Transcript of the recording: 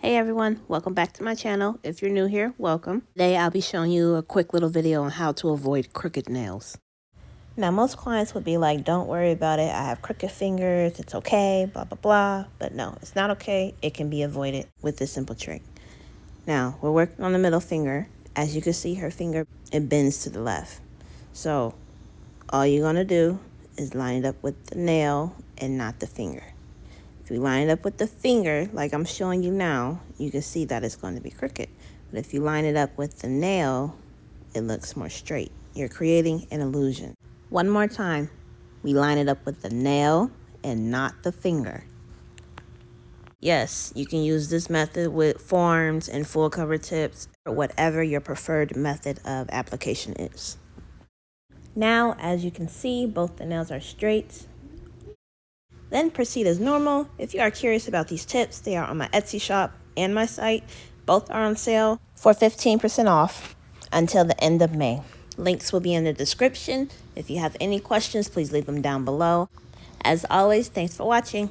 Hey everyone, welcome back to my channel. If you're new here, welcome. Today I'll be showing you a quick little video on how to avoid crooked nails. Now most clients would be like, don't worry about it, I have crooked fingers, it's okay, blah blah blah. But no, it's not okay. It can be avoided with this simple trick. Now we're working on the middle finger. As you can see, her finger, it bends to the left. So all you're gonna do is line it up with the nail and not the finger. If you line it up with the finger, like I'm showing you now, you can see that it's going to be crooked. But if you line it up with the nail, it looks more straight. You're creating an illusion. One more time. We line it up with the nail and not the finger. Yes, you can use this method with forms and full cover tips, or whatever your preferred method of application is. Now, as you can see, both the nails are straight. Then proceed as normal. If you are curious about these tips, they are on my Etsy shop and my site. Both are on sale for 15% off until the end of May. Links will be in the description. If you have any questions, please leave them down below. As always, thanks for watching.